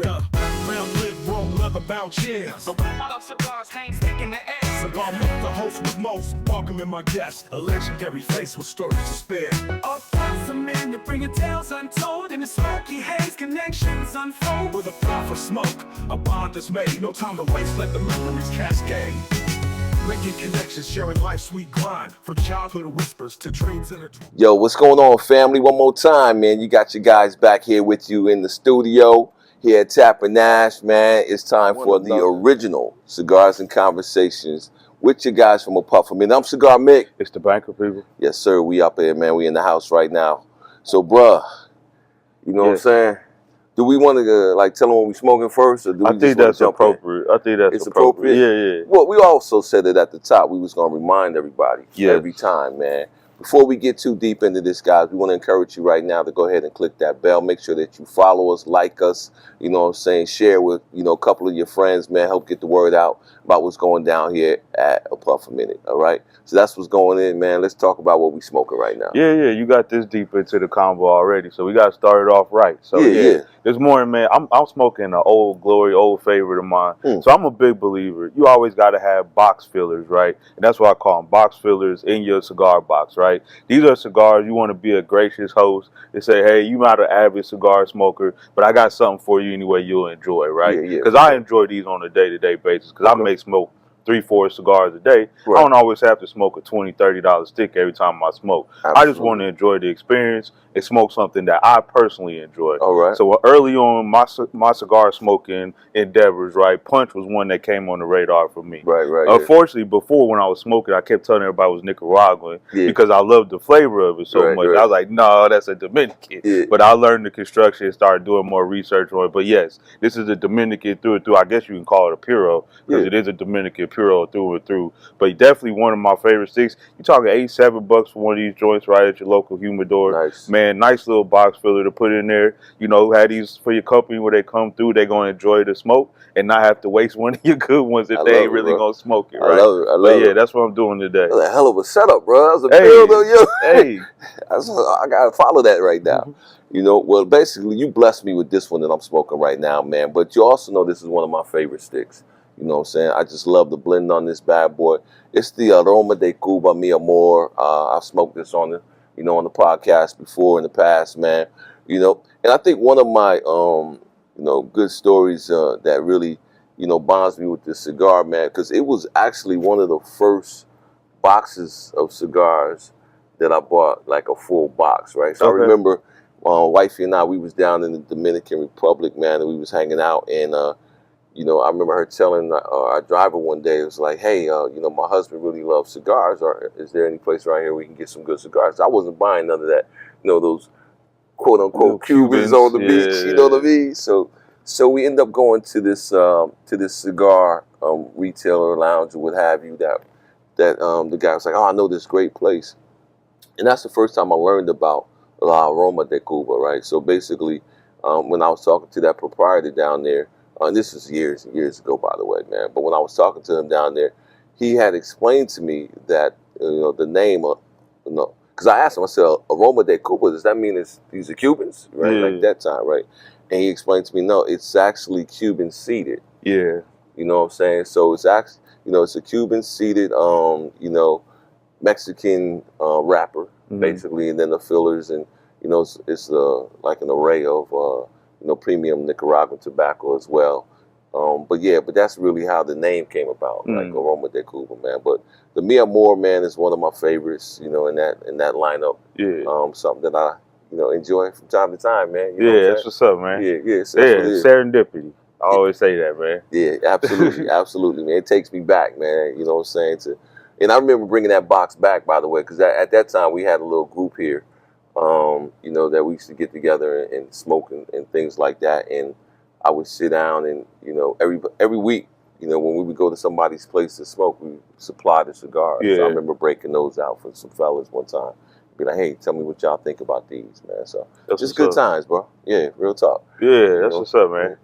Yeah, round lip, roll, leather bound chairs. So out of cigars, hang stick in the air. Cigar Milk, the host with most, sparkling my guest. A legendary face with stories to spare. Up past the men that bring tales untold. In the smoky haze, connections unfold. With a puff of smoke, a bond is made. No time to waste, let the memories cascade. Making connections, sharing life's sweet grind. From childhood whispers to dreams intertwined. Yo, what's going on, family? One more time, man. You got your guys back here with you in the studio here at Tapper Nash, man. It's time for the original Cigars and Conversations with your guys from a puff. I mean, I'm Cigar Mick. It's the banker, people. Yes, sir. We up here, man. We in the house right now. So, bruh, you know what I'm saying? Do we want to tell them what we smoking first, or do we I think that's appropriate. I think that's appropriate. Yeah. Well, we also said it at the top. We was gonna remind everybody every time, man. Before we get too deep into this, guys, we want to encourage you right now to go ahead and click that bell. Make sure that you follow us, like us, you know what I'm saying, share with, a couple of your friends, man. Help get the word out about what's going down here at A Puff a Minute, all right? So that's what's going in, man. Let's talk about what we smoking right now. Yeah, you got this deep into the combo already, so we got to start it off right. So, this morning, man, I'm smoking an old glory, old favorite of mine. So I'm a big believer. You always got to have box fillers, right? And that's why I call them box fillers in your cigar box, right? These are cigars you want to be a gracious host and say, hey, you're not an avid cigar smoker, but I got something for you anyway you'll enjoy, right? Because I enjoy these on a day-to-day basis because I may smoke 3-4 cigars a day. I don't always have to smoke a $20, $30 stick every time I smoke. I just want to enjoy the experience and smoke something that I personally enjoy. So early on my cigar smoking endeavors, right, Punch was one that came on the radar for me. Unfortunately, before when I was smoking, I kept telling everybody it was Nicaraguan because I loved the flavor of it so much. I was like, no, that's a Dominican. But I learned the construction and started doing more research on it. But yes, this is a Dominican through and through. I guess you can call it a Puro because it is a Dominican Puro through and through. But definitely one of my favorite sticks. You're talking $8-7 for one of these joints right at your local humidor. Man, nice little box filler to put in there. Have these for your company where they come through. They're going to enjoy the smoke and not have to waste one of your good ones if they ain't really going to smoke it, right? I love it. That's what I'm doing today. That's a hell of a setup, bro. That's a build, yo. Hey. I got to follow that right now. Well, basically, you blessed me with this one that I'm smoking right now, man. But you also know this is one of my favorite sticks. You know what I'm saying? I just love the blend on this bad boy. It's the Aroma de Cuba Mi Amor. I've smoked this on the podcast before in the past, man. And I think one of my good stories that really bonds me with this cigar, man, because it was actually one of the first boxes of cigars that I bought, like a full box, right? So I remember wifey and I, we was down in the Dominican Republic, man, and we was hanging out, and I remember her telling our driver one day, it was like, hey, my husband really loves cigars. Or is there any place around here we can get some good cigars? I wasn't buying none of that, those quote unquote Cubans on the beach. You know what I mean? So we end up going to this cigar retailer lounge or what have you. That the guy was like, oh, I know this great place, and that's the first time I learned about La Aroma de Cuba, right? So basically, when I was talking to that proprietor down there. And this was years and years ago, by the way, man. But when I was talking to him down there, he had explained to me that, the name of, because I asked him, I said, Aroma de Cuba, does that mean these are Cubans, right? Like that time, right? And he explained to me, no, it's actually Cuban seeded. Yeah. You know what I'm saying? So it's actually, it's a Cuban seeded, Mexican wrapper, basically, and then the fillers, and, it's like an array of, premium Nicaraguan tobacco as well. But that's really how the name came about, like Aroma de Cuba, man. But the Mi Amor, man, is one of my favorites, in that lineup. Something that I, enjoy from time to time, man. That's what's up, man. Serendipity. I always say that, man. Yeah, absolutely, absolutely, man. It takes me back, man. You know what I'm saying? And I remember bringing that box back, by the way, because at that time we had a little group here. That we used to get together and smoke and things like that. And I would sit down and, every week, when we would go to somebody's place to smoke, we supplied the cigars. So I remember breaking those out for some fellas one time. Be like, hey, tell me what y'all think about these, man. So that's just good times, bro. Yeah, real talk. Yeah, that's what's up, man.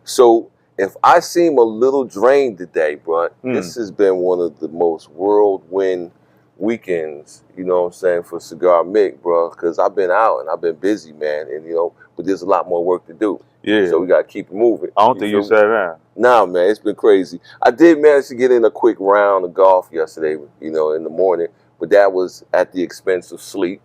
So if I seem a little drained today, bro, this has been one of the most whirlwind weekends, for Cigar Mick, bro, because I've been out and I've been busy, man, and but there's a lot more work to do. Yeah. So we got to keep it moving. I don't think you sat down. Nah, man, it's been crazy. I did manage to get in a quick round of golf yesterday, in the morning, but that was at the expense of sleep,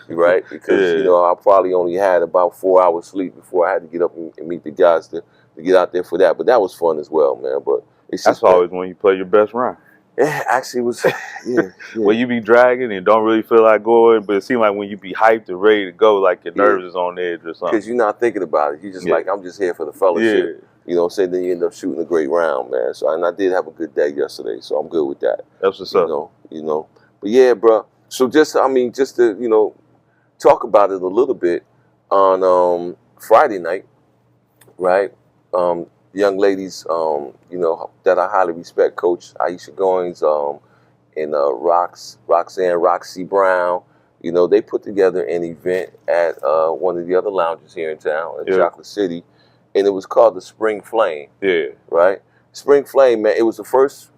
right? Because, I probably only had about 4 hours sleep before I had to get up and meet the guys to get out there for that. But that was fun as well, man. But it's just always when you play your best round. Yeah, actually, it was, yeah. When you be dragging and don't really feel like going, but it seems like when you be hyped and ready to go, like your nerves is on edge or something. Because you're not thinking about it. You're just like, I'm just here for the fellowship. Yeah. You know what I'm saying? Then you end up shooting a great round, man. So, and I did have a good day yesterday, so I'm good with that. That's what's up. But yeah, bro. So just to, talk about it a little bit on Friday night, right? Young ladies, that I highly respect, Coach Aisha Goings, and Roxy Brown, they put together an event at one of the other lounges here in town, in Chocolate City, and it was called the Spring Flame. Yeah. Right? Spring Flame, man, it was the first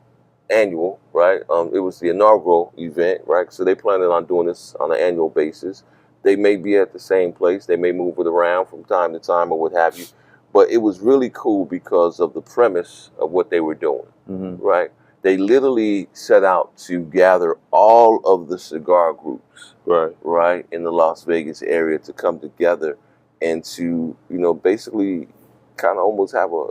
annual, right? It was the inaugural event, right? So they planning on doing this on an annual basis. They may be at the same place. They may move it around from time to time or what have you. But it was really cool because of the premise of what they were doing, right? They literally set out to gather all of the cigar groups, right, in the Las Vegas area to come together and to, basically kind of almost have a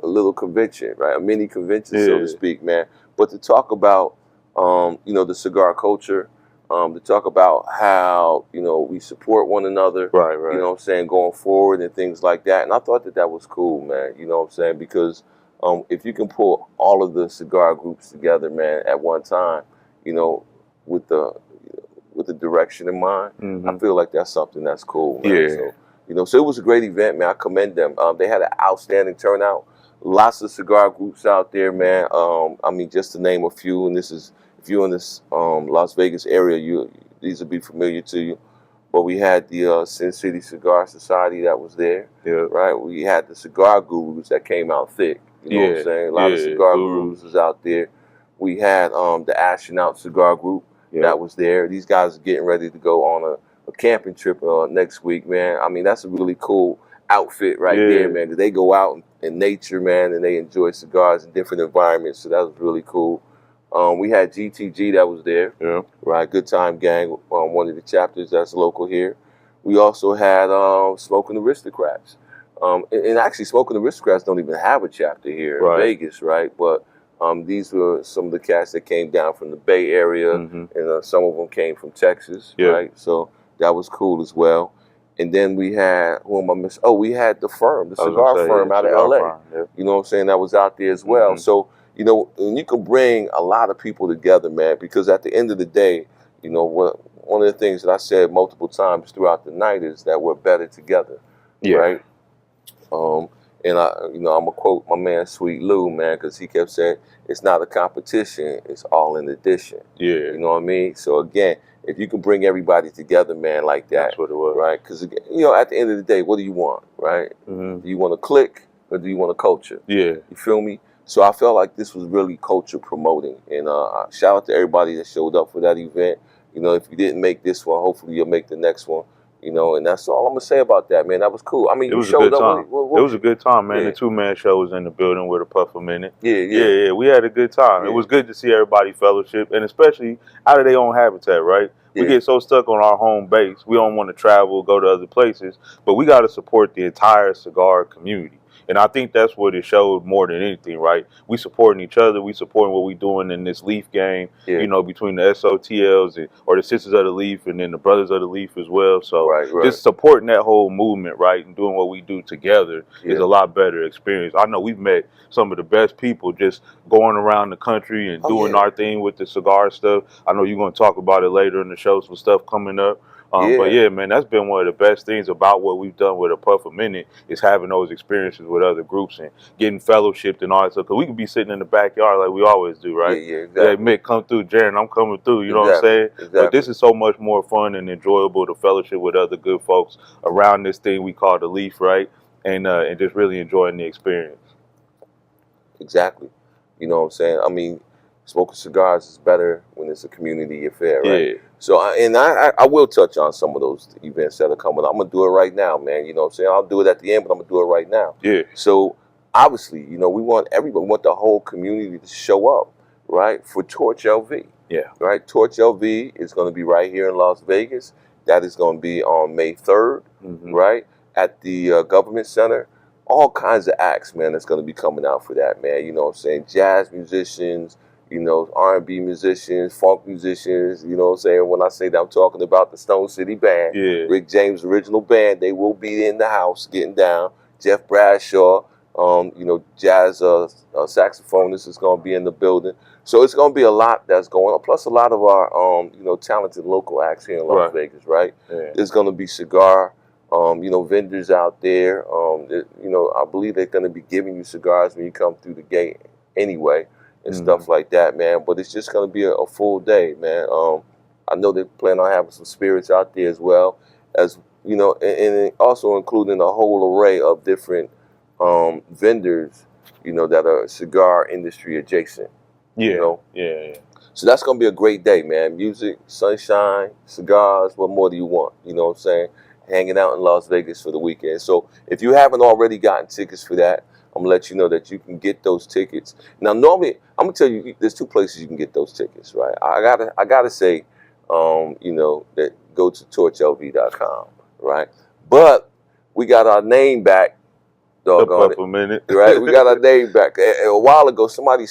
little convention, right? A mini convention, so to speak, man. But to talk about, the cigar culture, to talk about how, we support one another, right. You know what I'm saying, going forward and things like that. And I thought that was cool, man, you know what I'm saying, because if you can pull all of the cigar groups together, man, at one time, with the direction in mind, I feel like that's something that's cool, man. Yeah. So it was a great event, man. I commend them. They had an outstanding turnout. Lots of cigar groups out there, man. Just to name a few, and this is, if you're in this Las Vegas area, these will be familiar to you. But we had the Sin City Cigar Society that was there, right? We had the Cigar Gurus that came out thick, you know what I'm saying? A lot of Cigar Gurus was out there. We had the Astronaut Cigar Group that was there. These guys are getting ready to go on a camping trip next week, man. That's a really cool outfit right there, man. They go out in nature, man, and they enjoy cigars in different environments. So that was really cool. We had GTG that was there, right? Good Time Gang, one of the chapters that's local here. We also had Smoking Aristocrats. And actually, Smoking Aristocrats don't even have a chapter here in Vegas, right? But these were some of the cats that came down from the Bay Area, and some of them came from Texas, right? So that was cool as well. And then we had, who am I missing? Oh, we had the firm, the cigar firm out of LA. You know what I'm saying? That was out there as well. So, and you can bring a lot of people together, man, because at the end of the day, one of the things that I said multiple times throughout the night is that we're better together, right? And I'm gonna quote my man Sweet Lou, man, because he kept saying it's not a competition, it's all an addition. You know what I mean? So again, if you can bring everybody together, man, like that, that's what it was, right? Because at the end of the day, what do you want, right? Do you want a clique or do you want a culture? You feel me? So I felt like this was really culture promoting, and shout out to everybody that showed up for that event. If you didn't make this one, hopefully you'll make the next one. And that's all I'm gonna say about that, man. That was cool. It was a good time. It was a good time, man. The two-man show was in the building with a puff a minute. Yeah. We had a good time. It was good to see everybody fellowship, and especially out of their own habitat, right? We get so stuck on our home base. We don't want to travel, go to other places, but we got to support the entire cigar community. And I think that's what it showed more than anything, right? We supporting each other. We supporting what we doing in this Leaf game, between the SOTLs or the Sisters of the Leaf and then the Brothers of the Leaf as well. So just supporting that whole movement, right, and doing what we do together is a lot better experience. I know we've met some of the best people just going around the country and doing our thing with the cigar stuff. I know you're going to talk about it later in the show, some stuff coming up. But yeah, man, that's been one of the best things about what we've done with A Puff a Minute is having those experiences with other groups and getting fellowshipped and all that stuff. Because we could be sitting in the backyard like we always do, right? Exactly. Mick, come through, Jaron, I'm coming through. You know what I'm saying? But this is so much more fun and enjoyable to fellowship with other good folks around this thing we call the Leaf, right? And just really enjoying the experience. Exactly. You know what I'm saying? Smoking cigars is better when it's a community affair, right? Yeah. So, I will touch on some of those events that are coming up. I'm going to do it right now, man. You know what I'm saying? I'll do it at the end, but I'm going to do it right now. Yeah. So, obviously, you know, we want everybody, we want the whole community to show up, right, for Torch LV. Yeah. Right? Torch LV is going to be right here in Las Vegas. That is going to be on May 3rd, right, at the Government Center. All kinds of acts, man, that's going to be coming out for that, man. You know what I'm saying? Jazz musicians, you know, R&B musicians, funk musicians, you know what I'm saying? When I say that, I'm talking about the Stone City Band, Rick James' original band. They will be in the house getting down. Jeff Bradshaw, you know, jazz saxophonist is going to be in the building. So it's going to be a lot that's going on. Plus a lot of our, you know, talented local acts here in Las Vegas, right? There's going to be cigar, you know, vendors out there. You know, I believe they're going to be giving you cigars when you come through the gate anyway and stuff like that, man. But it's just going to be a full day, man. I know they plan on having some spirits out there as well, as, you know, and also including a whole array of different vendors, you know, that are cigar industry adjacent. You know? So that's going to be a great day, man. Music, sunshine, cigars, what more do you want? You know what I'm saying? Hanging out in Las Vegas for the weekend. So if you haven't already gotten tickets for that, I'm going to let you know that you can get those tickets. Now, normally, I'm going to tell you, there's two places you can get those tickets, right? I gotta say, you know, that go to torchlv.com, right? But we got our name back, doggone it. A minute. Right? We got our name back. A while ago, somebody,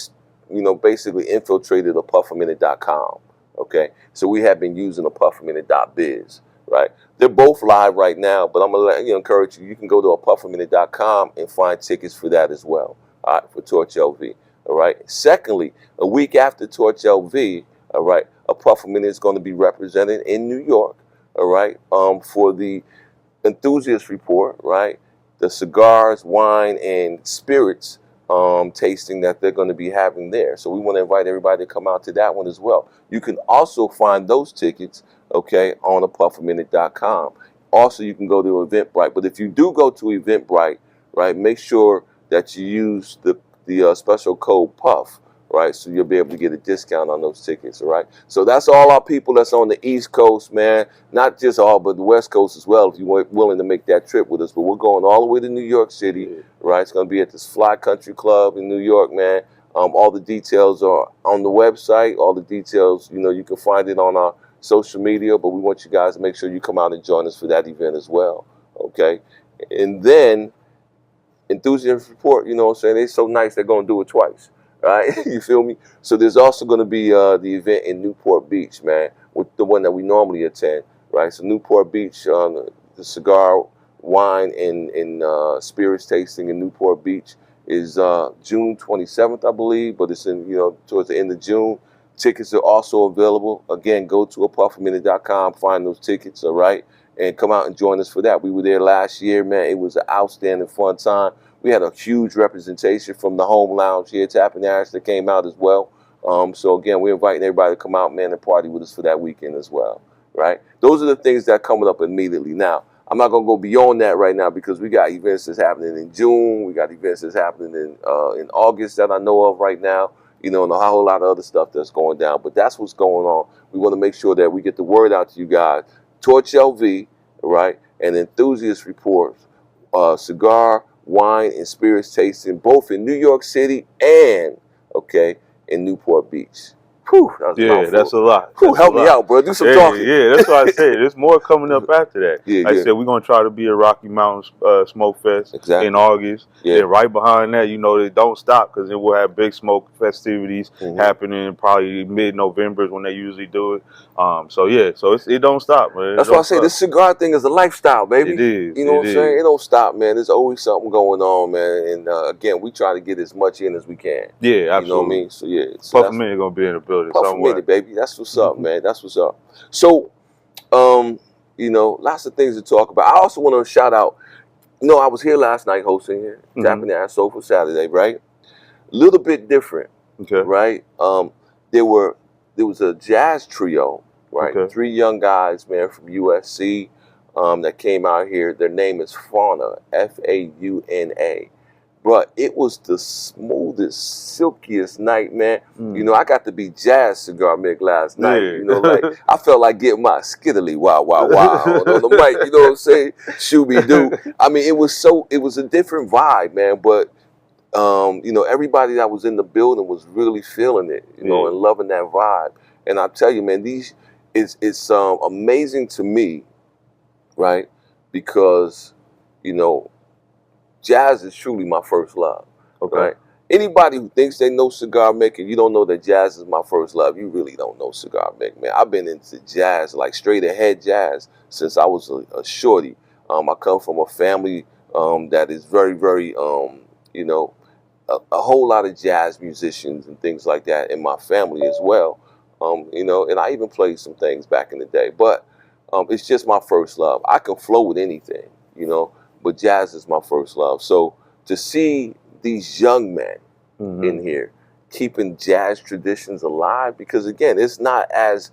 you know, basically infiltrated a pufferminute.com, okay? So we have been using a pufferminute.biz, right? They're both live right now, but I'm going to encourage you, you can go to a pufferminute.com and find tickets for that as well, all right, for Torch LV, all right? Secondly, a week after Torch LV, all right, a Pufferminute is going to be represented in New York, all right, for the Enthusiast Report, right? The cigars, wine, and spirits tasting that they're going to be having there. So we want to invite everybody to come out to that one as well. You can also find those tickets, okay, on apufferminute.com. Also, you can go to Eventbrite. But if you do go to Eventbrite, right, make sure that you use the special code PUFF, right, so you'll be able to get a discount on those tickets, all right? So that's all our people that's on the East Coast, man. Not just all, but the West Coast as well, if you're willing to make that trip with us. But we're going all the way to New York City, right? It's going to be at this Fly Country Club in New York, man. All the details are on the website. All the details, you know, you can find it on our social media, but we want you guys to make sure you come out and join us for that event as well, okay? And then Enthusiast Report, you know what I'm saying? They're so nice, they're going to do it twice. Right, you feel me? So there's also going to be the event in Newport Beach, man, with the one that we normally attend, right? So Newport Beach, the cigar, wine, and spirits tasting in Newport Beach is June 27th, I believe, but it's in, you know, towards the end of June. Tickets are also available. Again, go to apufferminute.com, find those tickets, all right, and come out and join us for that. We were there last year, man. It was an outstanding fun time. We had a huge representation from the home lounge here, Tapping Ash, that came out as well. So again, we're inviting everybody to come out, man, and party with us for that weekend as well, right? Those are the things that are coming up immediately. Now, I'm not going to go beyond that right now because we got events that's happening in June. We got events that's happening in August that I know of right now, you know, and a whole lot of other stuff that's going down. But that's what's going on. We want to make sure that we get the word out to you guys. Torch LV, right, and Enthusiast Reports, cigar, wine, and spirits tasting both in New York City and, okay, in Newport Beach. Whew, that's a lot. Whew, help me out, bro. Do some talking. Yeah, that's what I said. There's more coming up after that. Like I said, we're going to try to be at Rocky Mountain Smoke Fest in August. And right behind that, you know, they don't stop because then we'll have big smoke festivities happening probably mid-November is when they usually do it. So it don't stop, man. That's why I say this cigar thing is a lifestyle, baby. It is. You know what I'm saying? It don't stop, man. There's always something going on, man. And again, we try to get as much in as we can. Yeah, absolutely. You know what I mean? So yeah. Pufferminute gonna be in the building somewhere. Pufferminute, baby. That's what's up, man. That's what's up. So, you know, lots of things to talk about. I also want to shout out. You know, I was here last night hosting here, Tapping Ass Soul Saturday, right? A little bit different, right? There was a jazz trio, right? 3 young guys, man, from USC that came out here. Their name is Fauna, Fauna. But it was the smoothest, silkiest night, man. You know, I got to be jazz cigar Mick last night. You know, like I felt like getting my skiddly wow on the mic. You know what I'm saying? Shooby doo. I mean, it was a different vibe, man. But you know, everybody that was in the building was really feeling it, you know, and loving that vibe. And I tell you, man, it's amazing to me, right? Because, you know, jazz is truly my first love, right? Anybody who thinks they know cigar making, you don't know that jazz is my first love. You really don't know cigar making, man. I've been into jazz, like straight ahead jazz, since I was a shorty. I come from a family that is very, very, you know, a whole lot of jazz musicians and things like that in my family as well. You know, and I even played some things back in the day. But it's just my first love. I can flow with anything, you know, but jazz is my first love. So to see these young men in here keeping jazz traditions alive, because again, it's not as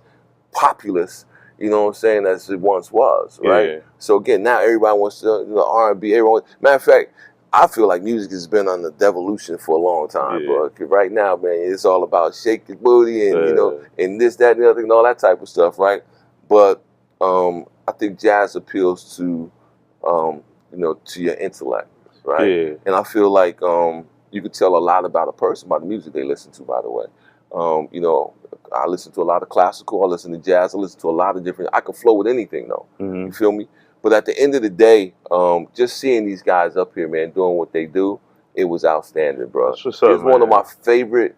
populous, you know what I'm saying, as it once was, right? So again, now everybody wants to, you know, R&B. Everyone. Matter of fact, I feel like music has been on the devolution for a long time, bro. 'Cause right now, man, it's all about shake your booty and you know, and this, that, and the other, and all that type of stuff, right? But I think jazz appeals to, you know, to your intellect, right? And I feel like you could tell a lot about a person by the music they listen to. By the way, you know, I listen to a lot of classical. I listen to jazz. I listen to a lot of different. I can flow with anything, though. You feel me? But at the end of the day, just seeing these guys up here, man, doing what they do, it was outstanding, bro. That's what's up, It's one of my favorite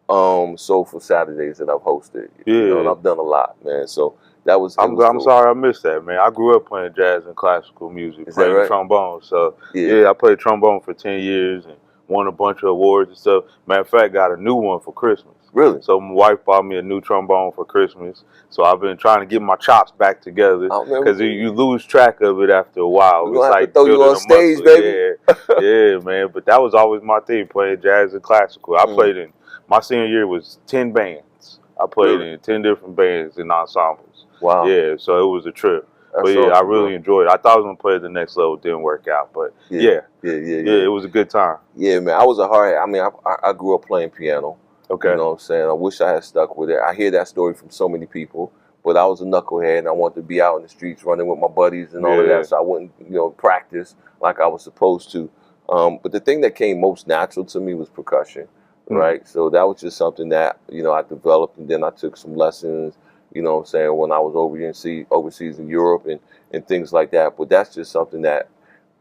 Soulful Saturdays that I've hosted. You know, and I've done a lot, man. So that was. I'm sorry I missed that, man. I grew up playing jazz and classical music, playing trombone. So I played trombone for 10 years and won a bunch of awards and stuff. Matter of fact, got a new one for Christmas. Really? So my wife bought me a new trombone for Christmas. So I've been trying to get my chops back together because you lose track of it after a while. It's like throw you on stage, baby. Yeah, man. But that was always my thing, playing jazz and classical. I played in my senior year was 10 bands. I played in 10 different bands and ensembles. Wow. Yeah, so it was a trip. But yeah, awesome, I really enjoyed it. I thought I was gonna play at the next level, it didn't work out. But yeah, it was a good time. Yeah, man. I mean, I grew up playing piano. Okay. You know what I'm saying? I wish I had stuck with it. I hear that story from so many people, but I was a knucklehead and I wanted to be out in the streets running with my buddies and all of that, so I wouldn't, you know, practice like I was supposed to. But the thing that came most natural to me was percussion, right? So that was just something that, you know, I developed, and then I took some lessons, you know what I'm saying, when I was overseas in Europe and things like that. But that's just something that,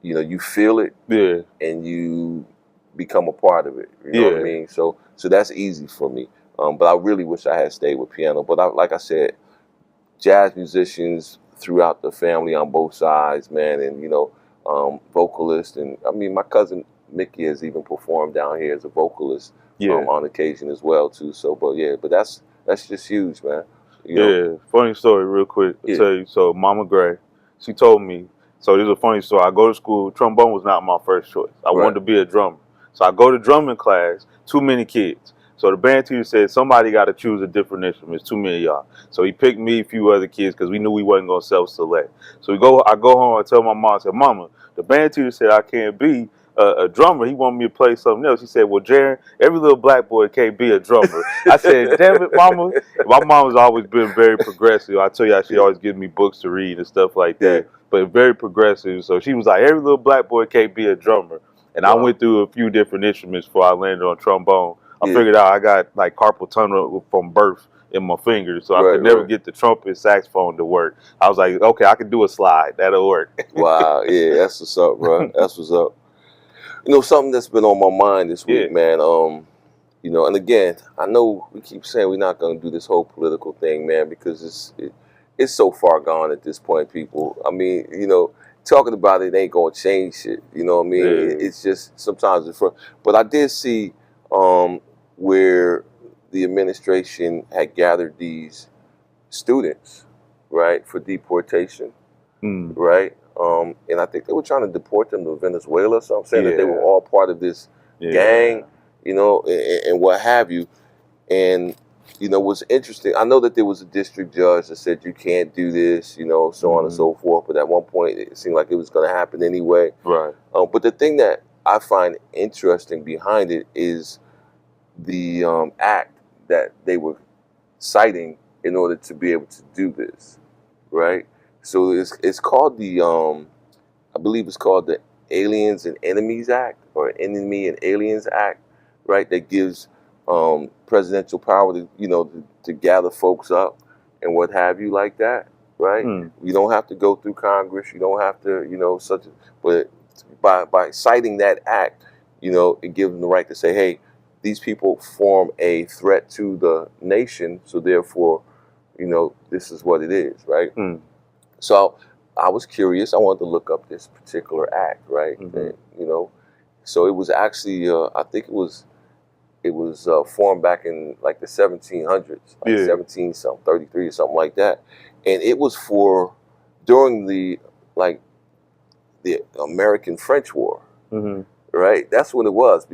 you know, you feel it and you become a part of it. You know what I mean? So that's easy for me. But I really wish I had stayed with piano. But like I said, jazz musicians throughout the family on both sides, man, and, you know, vocalists. And I mean, my cousin Mickey has even performed down here as a vocalist on occasion as well, too. So, but that's just huge, man. You know? Funny story real quick. I'll tell you. So Mama Gray, she told me, so this is a funny story. I go to school, trombone was not my first choice. I wanted to be a drummer. So I go to drumming class, too many kids. So the band teacher said, somebody got to choose a different instrument. It's too many of y'all. So he picked me, a few other kids, because we knew we wasn't going to self-select. So I go home and tell my mom, I said, Mama, the band teacher said I can't be a drummer. He wanted me to play something else. He said, well, Jaron, every little black boy can't be a drummer. I said, damn it, Mama. My mom has always been very progressive. I tell you, she always gives me books to read and stuff like that. But very progressive. So she was like, every little black boy can't be a drummer. And I went through a few different instruments before I landed on trombone. I figured out I got like carpal tunnel from birth in my fingers, so I could never get the trumpet, saxophone to work. I was like, okay, I can do a slide. That'll work. Wow, yeah, that's what's up, bro. That's what's up. You know, something that's been on my mind this week, man. You know, and again, I know we keep saying we're not going to do this whole political thing, man, because it's so far gone at this point, people. I mean, you know, talking about it ain't going to change shit. You know what I mean? It's just sometimes it's fun. But I did see where the administration had gathered these students, right, for deportation, right? And I think they were trying to deport them to Venezuela or something, saying that they were all part of this gang, you know, and what have you. And, you know, what's interesting, I know that there was a district judge that said you can't do this, you know, so on and so forth. But at one point, it seemed like it was going to happen anyway. Right. But the thing that I find interesting behind it is the act that they were citing in order to be able to do this, right? So it's called the I believe it's called the Aliens and Enemies Act, or Enemy and Aliens Act, right? That gives presidential power to to gather folks up and what have you like that, right? You don't have to go through Congress. You don't have to but by citing that act, it gives them the right to say, hey, these people form a threat to the nation, so therefore, this is what it is, right? So I was curious. I wanted to look up this particular act, right? And, so it was actually, I think it was formed back in like the 1700s, like 17 something, 33 or something like that, and it was for during the American French War. Right, that's what it was,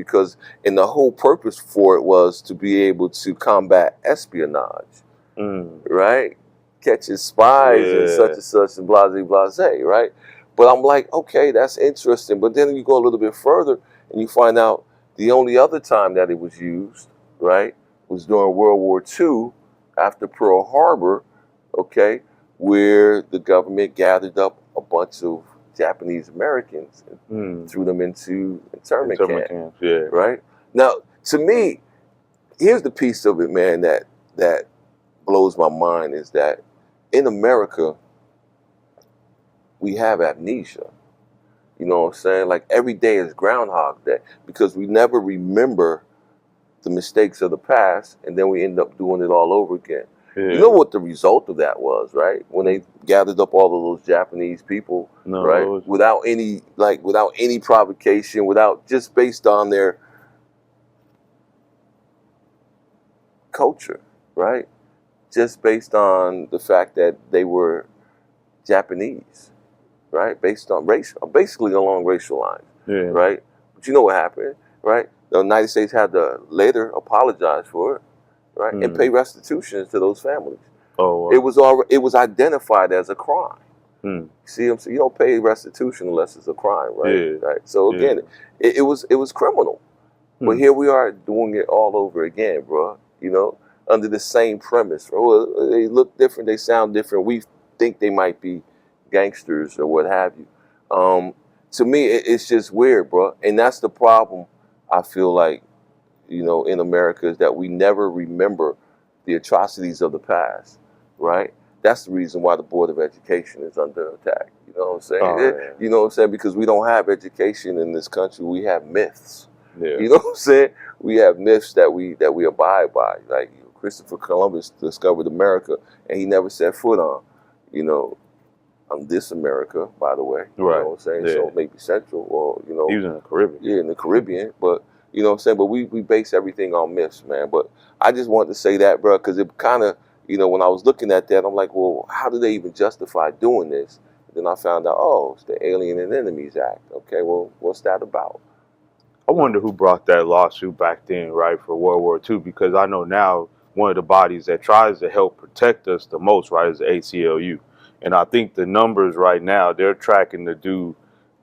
and the whole purpose for it was to be able to combat espionage, right? Catching spies and such and blase, right? But I'm like, okay, that's interesting. But then you go a little bit further and you find out the only other time that it was used, right, was during World War II after Pearl Harbor, okay, where the government gathered up a bunch of Japanese Americans and threw them into internment camps. Right? Now, to me, here's the piece of it, man, that blows my mind, is that in America, we have amnesia. You know what I'm saying? Like, every day is Groundhog Day, because we never remember the mistakes of the past, and then we end up doing it all over again. You know what the result of that was, right? When they gathered up all of those Japanese people, right? Without any provocation, just based on their culture, right? Just based on the fact that they were Japanese, right? Based on race, basically along racial lines, right? But you know what happened, right? The United States had to later apologize for it, right, and pay restitution to those families. Oh, wow. It was identified as a crime. See, so you don't pay restitution unless it's a crime, right? Right. So again, it was criminal, but here we are doing it all over again, bro. Under the same premise. Well, they look different, they sound different. We think they might be gangsters or what have you. To me, it's just weird, bro, and that's the problem. I feel like, in America, is that we never remember the atrocities of the past, right? That's the reason why the Board of Education is under attack. You know what I'm saying? You know what I'm saying? Because we don't have education in this country. We have myths. You know what I'm saying? We have myths that we abide by. Like, Christopher Columbus discovered America, and he never set foot on this America, by the way. You know what I'm saying? So maybe Central, or he was in the Caribbean. Yeah, in the Caribbean, but you know what I'm saying? But we base everything on myths, man. But I just wanted to say that, bro, because it kind of, when I was looking at that, I'm like, well, how do they even justify doing this? And then I found out, oh, it's the Alien and Enemies Act. Okay, well, what's that about? I wonder who brought that lawsuit back then, right, for World War II, because I know now one of the bodies that tries to help protect us the most, right, is the ACLU. And I think the numbers right now, they're tracking to do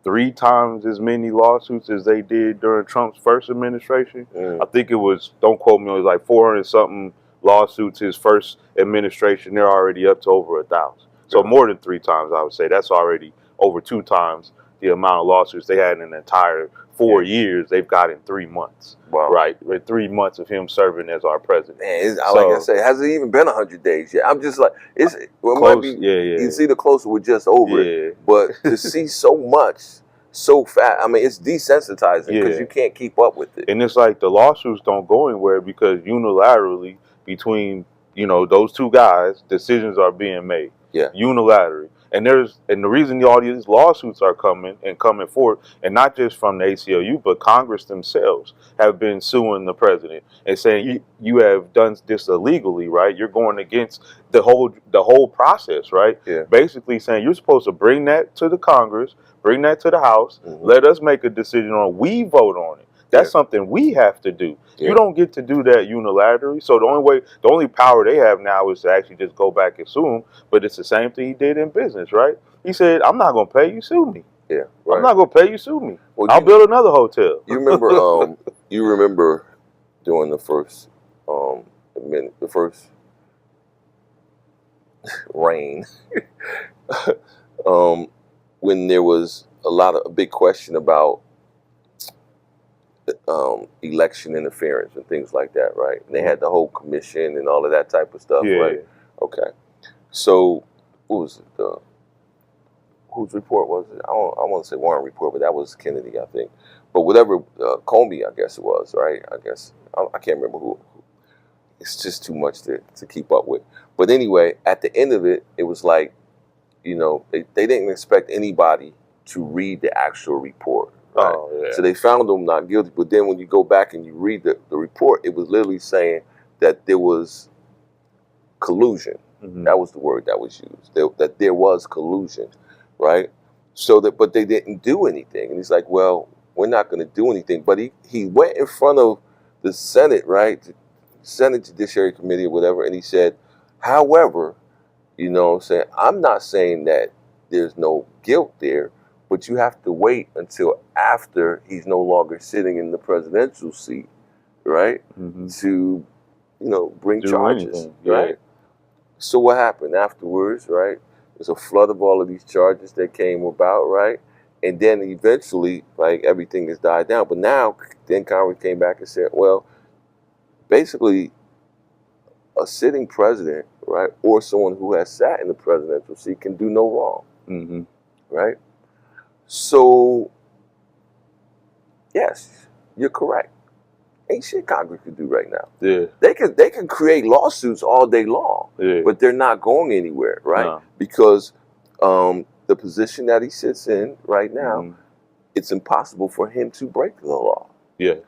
3 times as many lawsuits as they did during Trump's first administration. I think it was, don't quote me, it was like 400 something lawsuits his first administration. They're already up to over 1,000. So more than 3 times, I would say. That's already over 2 times the amount of lawsuits they had in an entire 4 years. They've got in 3 months. Wow. Right? With 3 months of him serving as our president. Man, like I said, it hasn't even been 100 days yet. I'm just like, it's close, you see, the closer we're just over it. But to see so much so fast, I mean, it's desensitizing, because you can't keep up with it. And it's like the lawsuits don't go anywhere because unilaterally between, those 2 guys, decisions are being made. Unilaterally. And the reason all these lawsuits are coming forth, and not just from the ACLU, but Congress themselves have been suing the president and saying you have done this illegally, right? You're going against the whole process, right? Basically saying you're supposed to bring that to the Congress, bring that to the House, let us make a decision on, we vote on it. That's something we have to do. You don't get to do that unilaterally. So the only power they have now is to actually just go back and sue him. But it's the same thing he did in business, right? He said, I'm not going to pay you, sue me. Yeah, right. I'm not gonna pay you. Sue me. Well, I'll build another hotel. You remember? You remember during the first the first reign, when there was a big question about election interference and things like that, right? And they had the whole commission and all of that type of stuff, Yeah. right? Okay. So, what was it? Whose report was it? I want to say Warren report, but that was Kennedy, I think. But whatever, Comey, I guess it was, right? I guess I can't remember who. It's just too much to keep up with. But anyway, at the end of it, it was like, you know, they didn't expect anybody to read the actual report. Right? Oh, yeah. So they found them not guilty. But then when you go back and you read the report, it was literally saying that there was collusion. Mm-hmm. That was the word that was used. That there was collusion, right? So that, but they didn't do anything. And he's like, well, we're not going to do anything. But he went in front of the Senate, right? The Senate Judiciary Committee or whatever, and he said, however, you know what I'm saying, I'm not saying that there's no guilt there, but you have to wait until after he's no longer sitting in the presidential seat, right? Mm-hmm. To, you know, bring charges, anything. right? Yeah. So what happened afterwards, right? There's a flood of all of these charges that came about, right? And then eventually, like, everything has died down. But now, then Congress came back and said, well, basically, a sitting president, right, or someone who has sat in the presidential seat can do no wrong, Mm-hmm. right? So, yes, you're correct. Ain't shit Congress could do right now. Yeah. They can create lawsuits all day long, Yeah. but they're not going anywhere, right? No. Because the position that he sits in right now, Mm-hmm. it's impossible for him to break the law, Yes.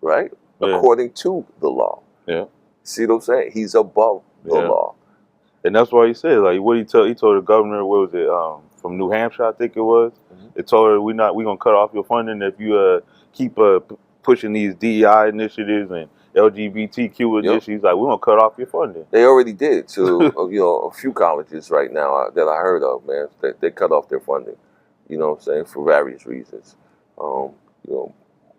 right? Yeah. According to the law. Yeah. See what I'm saying? He's above the Yeah. law. And that's why he said, like, what he told the governor, what was it, from New Hampshire, I think it was. Mhm. It told her, we're gonna cut off your funding if you keep pushing these DEI initiatives and LGBTQ initiatives. Like, we're gonna cut off your funding. They already did to you know, a few colleges right now that I heard of, man. They cut off their funding. You know what I'm saying, for various reasons. You know,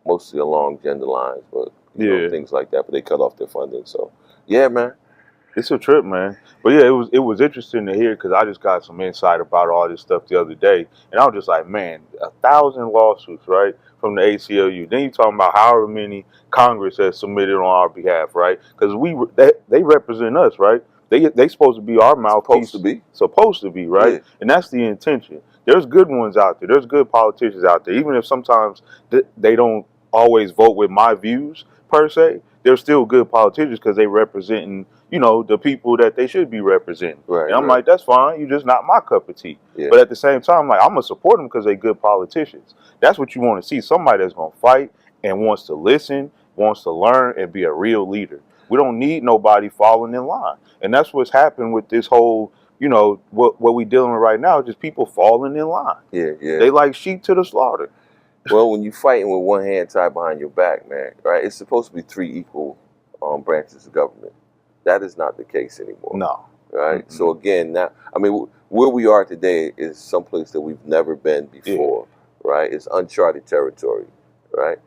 mostly along gender lines, but you know, things like that. But they cut off their funding. So yeah, man. It's a trip, man. But yeah, it was interesting to hear because I just got some insight about all this stuff the other day, and I was just like, man, 1,000 lawsuits, right, from the ACLU. Then you talking about however many Congress has submitted on our behalf, right? Because they represent us, right? They supposed to be our mouthpiece. Supposed to be, right? Yeah. And that's the intention. There's good ones out there. There's good politicians out there, even if sometimes they don't always vote with my views per se. They're still good politicians because they representing, you know, the people that they should be representing. Right, and I'm like, that's fine. You're just not my cup of tea. Yeah. But at the same time, like, I'm going to support them because they're good politicians. That's what you want to see. Somebody that's going to fight and wants to listen, wants to learn, and be a real leader. We don't need nobody falling in line. And that's what's happened with this whole, you know, what we dealing with right now, just people falling in line. Yeah, yeah. They like sheep to the slaughter. Well, when you're fighting with one hand tied behind your back, man, right? It's supposed to be 3 equal branches of government. That is not the case anymore. No. Right? Mm-hmm. So again, now, I mean, where we are today is someplace that we've never been before, right? It's uncharted territory, right?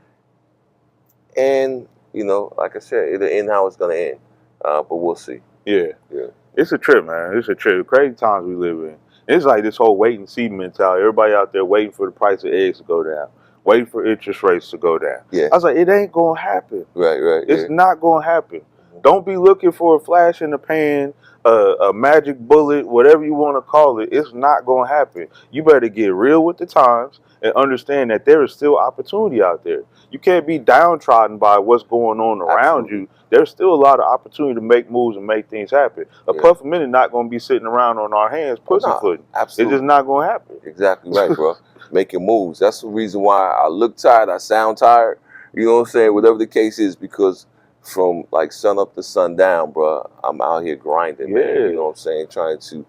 And, you know, like I said, it'll end how it's going to end, but we'll see. Yeah. Yeah. It's a trip, man. It's a trip. Crazy times we live in. It's like this whole wait and see mentality. Everybody out there waiting for the price of eggs to go down, waiting for interest rates to go down. Yeah. I was like, it ain't going to happen. Right. It's not going to happen. Don't be looking for a flash in the pan, a magic bullet, whatever you want to call it. It's not going to happen. You better get real with the times and understand that there is still opportunity out there. You can't be downtrodden by what's going on around you. There's still a lot of opportunity to make moves and make things happen. A puff a minute not going to be sitting around on our hands pussyfooting. Absolutely. It's just not going to happen. Exactly right, bro. Making moves. That's the reason why I look tired, I sound tired. You know what I'm saying? Whatever the case is, because from like sun up to sundown, bro, I'm out here grinding, man. You know what I'm saying? Trying to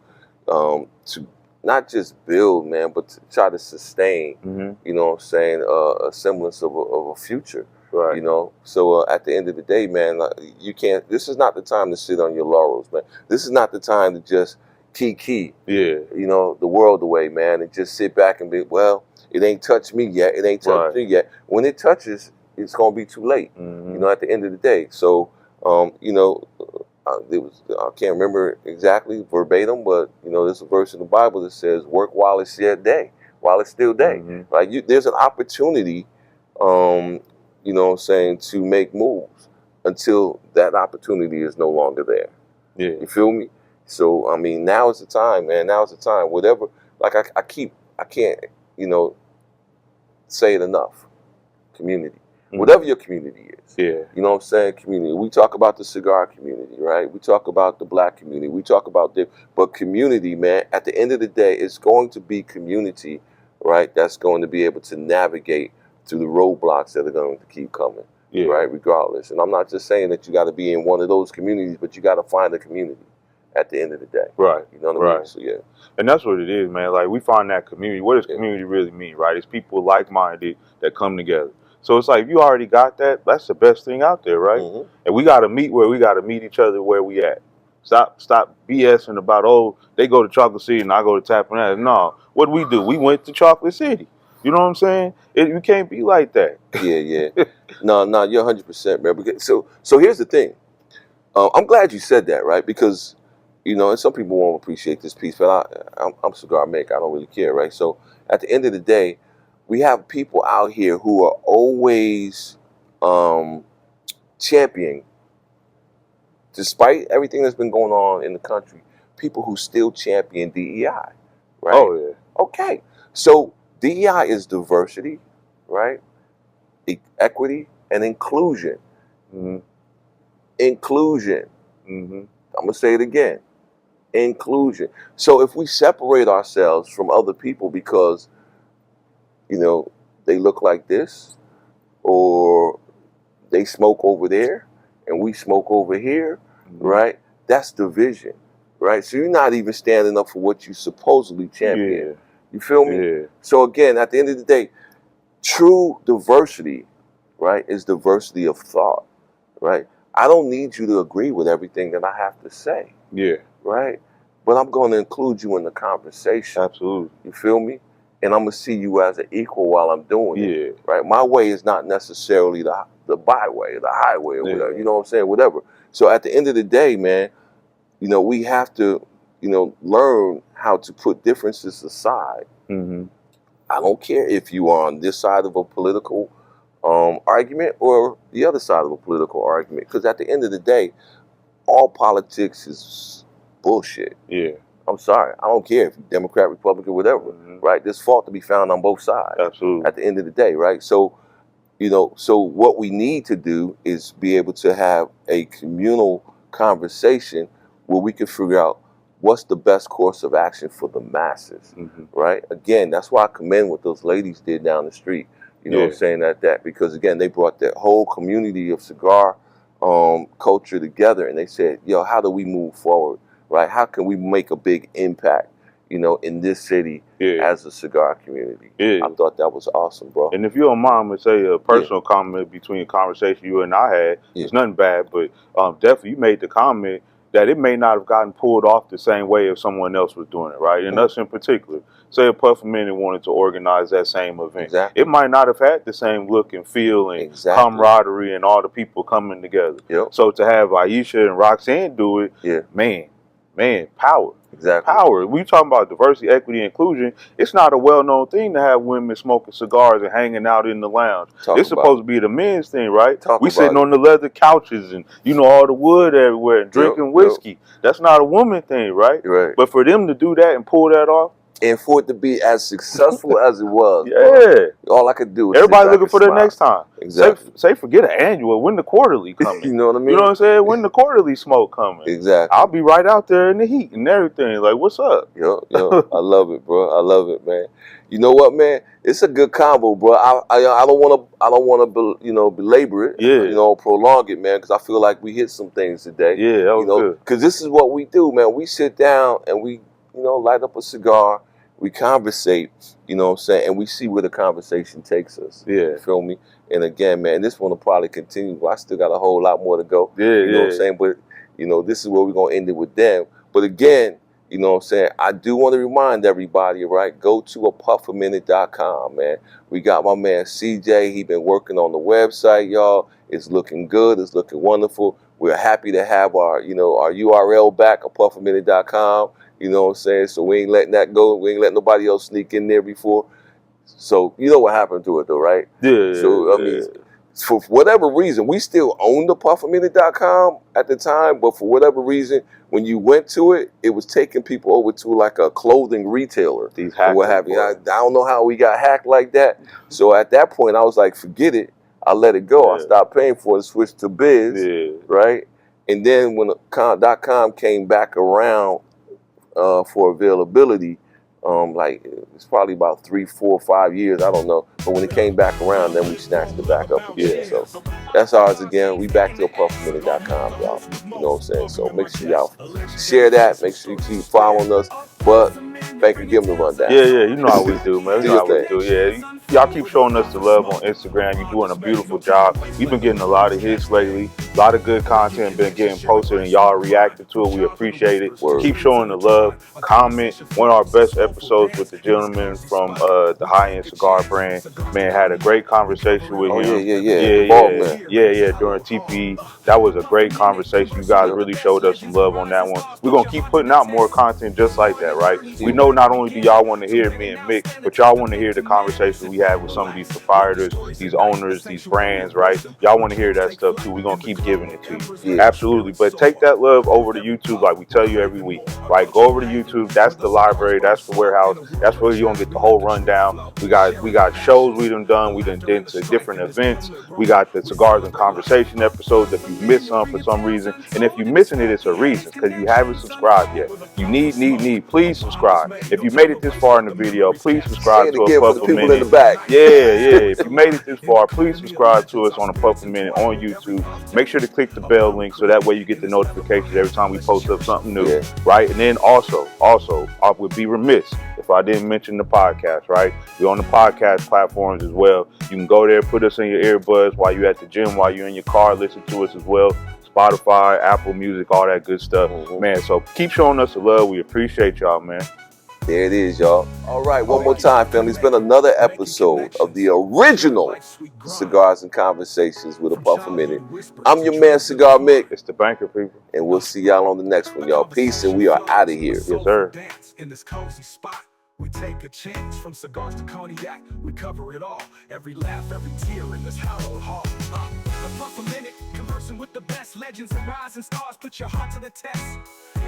not just build, man, but to try to sustain, you know what I'm saying, a semblance of a future. Right. You know, so at the end of the day, man, you can't. This is not the time to sit on your laurels, man. This is not the time to just key, you know, the world away, man, and just sit back and be, well, It ain't touched me yet. It ain't touched me yet. When it touches, it's gonna be too late. You know, at the end of the day. So, you know, I can't remember exactly verbatim, but you know, there's a verse in the Bible that says, "Work while it's yet day, while it's still day." Right? There's an opportunity, you know what I'm saying, to make moves until that opportunity is no longer there. Yeah. You feel me? So, I mean, now is the time, man. Now is the time. Whatever, like I can't, you know, say it enough. Community. Whatever your community is. Yeah. You know what I'm saying? Community. We talk about the cigar community, right? We talk about the black community. We talk about but community, man, at the end of the day, it's going to be community, right? That's going to be able to navigate through the roadblocks that are going to keep coming. Yeah. Right, regardless. And I'm not just saying that you got to be in one of those communities, but you got to find a community at the end of the day. Right. You know what I mean? So, yeah. And that's what it is, man. Like, we find that community. What does community really mean, right? It's people like-minded that come together. So it's like, if you already got that, that's the best thing out there, right? And we got to meet where we got to meet each other where we at. Stop BSing about, oh, they go to Chocolate City and I go to Tappan. No, what do? We went to Chocolate City. You know what I'm saying? You can't be like that. Yeah. No, you're 100%, man. So here's the thing. I'm glad you said that, right? Because, you know, and some people won't appreciate this piece, but I'm cigar maker. I don't really care, right? So at the end of the day, we have people out here who are always championing, despite everything that's been going on in the country, people who still champion DEI, right? Oh, yeah. Okay. So DEI is diversity, right? Equity and inclusion. Inclusion. I'm going to say it again. Inclusion. So if we separate ourselves from other people because, you know, they look like this, or they smoke over there and we smoke over here, right? That's division, right? So you're not even standing up for what you supposedly champion. Yeah. You feel me? Yeah. So again, at the end of the day, true diversity, right, is diversity of thought, right? I don't need you to agree with everything that I have to say. Yeah. Right? But I'm going to include you in the conversation. Absolutely. You feel me? And I'm going to see you as an equal while I'm doing it. Right? My way is not necessarily the byway, the highway, or whatever. You know what I'm saying? Whatever. So at the end of the day, man, you know, we have to, you know, learn how to put differences aside. I don't care if you are on this side of a political argument or the other side of a political argument, because at the end of the day, all politics is bullshit. Yeah. I'm sorry. I don't care if you're Democrat, Republican, whatever, right? There's fault to be found on both sides. Absolutely. At the end of the day, right? So, you know, so what we need to do is be able to have a communal conversation where we can figure out what's the best course of action for the masses, right? Again, that's why I commend what those ladies did down the street. You know what I'm saying? That because, again, they brought that whole community of cigar culture together, and they said, yo, how do we move forward, right? How can we make a big impact, you know, in this city as a cigar community? I thought that was awesome, bro. And if you don't mind, I'm going to say a personal comment between a conversation you and I had. It's nothing bad, but definitely you made the comment that it may not have gotten pulled off the same way if someone else was doing it, right? And us in particular, say a Puff Minute wanted to organize that same event. It might not have had the same look and feel and camaraderie and all the people coming together. So to have Aisha and Roxanne do it, man, power. Power. We talking about diversity, equity, inclusion. It's not a well-known thing to have women smoking cigars and hanging out in the lounge. It's supposed to be the men's thing, right? We sitting on the leather couches and, you know, all the wood everywhere and drinking whiskey. That's not a woman thing, right? But for them to do that and pull that off, and for it to be as successful as it was, all I could do is everybody looking for the next time. Say forget an annual. When the quarterly coming? You know what I mean? You know what I'm saying? When the quarterly smoke coming? I'll be right out there in the heat and everything. Like, what's up? Yo, I love it, bro. I love it, man. You know what, man? It's a good combo, bro. I don't want to, you know, belabor it. You know, prolong it, man, because I feel like we hit some things today. That was good. Because this is what we do, man. We sit down and we, you know, light up a cigar. We conversate, you know what I'm saying, and we see where the conversation takes us. You feel me? And again, man, this one will probably continue. I still got a whole lot more to go. You know what I'm saying? But, you know, this is where we're going to end it with them. But again, You know what I'm saying? I do want to remind everybody, right? Go to apuffAminute.com, man. We got my man CJ. He been working on the website, y'all. It's looking good. It's looking wonderful. We're happy to have our URL back, apuffAminute.com. You know what I'm saying? So we ain't letting that go. We ain't letting nobody else sneak in there before. So you know what happened to it, though, right? Yeah. So I mean, for whatever reason, we still owned the puffAminute.com at the time, but for whatever reason, when you went to it, it was taking people over to like a clothing retailer. These or what have you. I don't know how we got hacked like that. So at that point, I was like, forget it. I let it go. I stopped paying for it, switched to Biz, right? And then when the .com came back around for availability, like it's probably about 3, 4, 5 years, I don't know. But when it came back around, then we snatched it back up again. So that's ours again. We back to apuffAminute.com, y'all. You know what I'm saying? So make sure y'all share that. Make sure you keep following us. But thank you, give them the rundown. Yeah, you know how we do, man. Do You know your how we do. Yeah, y'all keep showing us the love on Instagram. You're doing a beautiful job. We've been getting a lot of hits lately. A lot of good content been getting posted, and y'all reacted to it. We appreciate it. Word. Keep showing the love. Comment. One of our best episodes with the gentleman from the high-end cigar brand. Man, had a great conversation with him. Yeah. During TPE, that was a great conversation. You guys really showed us some love on that one. We're gonna keep putting out more content just like that, right? We know not only do y'all want to hear me and Mick, but y'all want to hear the conversation we have with some of these proprietors, these owners, these brands, right? Y'all want to hear that stuff too. We're gonna keep giving it to you. Absolutely. But take that love over to YouTube, like we tell you every week, right? Go over to YouTube. That's the library. That's the warehouse. That's where you're gonna get the whole rundown. We got shows we done. We done did to different events. We got the Cigars and Conversation episodes. If you missed some for some reason, and if you're missing it, it's a reason, because you haven't subscribed yet. You need. Please subscribe. If you made it this far in the video, please subscribe to a Puff a Minute. In the back. Yeah. If you made it this far, please subscribe to us on a Puff a Minute on YouTube. Make sure to click the bell link so that way you get the notifications every time we post up something new, right? And then also, I would be remiss if I didn't mention the podcast, right? We're on the podcast platforms as well. You can go there, put us in your earbuds while you're at the gym, while you're in your car, listen to us as well. Spotify, Apple Music, all that good stuff. Man, so keep showing us the love. We appreciate y'all, man. There it is, y'all. All right, one more time, family. It's been another episode of the original Cigars and Conversations with a Puff a Minute. I'm your man, Cigar Mick. It's the banker, people. And we'll see y'all on the next one, y'all. Peace, and we are out of here. Yes, sir. In this cozy spot, we take a chance from cigars to cognac. We cover it all. Every laugh, every tear in this hallowed hall. A Puff a Minute, conversing with the best legends and rising stars. Put your heart to the test.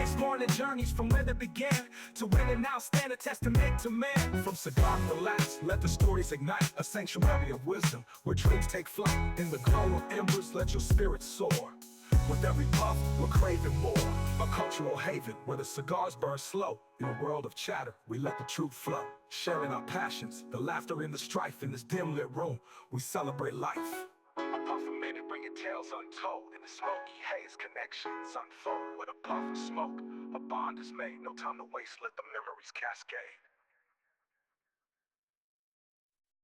Exploring the journeys from where they began to where they now stand, a testament to man. From cigar relax, let the stories ignite. A sanctuary of wisdom where dreams take flight. In the glow of embers, let your spirit soar. With every puff, we're craving more. A cultural haven where the cigars burn slow. In a world of chatter, we let the truth flow. Sharing our passions, the laughter and the strife. In this dim lit room, we celebrate life. A puff a minute, bringing tales untold. In the smoky haze, connections unfold. With a puff of smoke, a bond is made. No time to waste, let the memories cascade.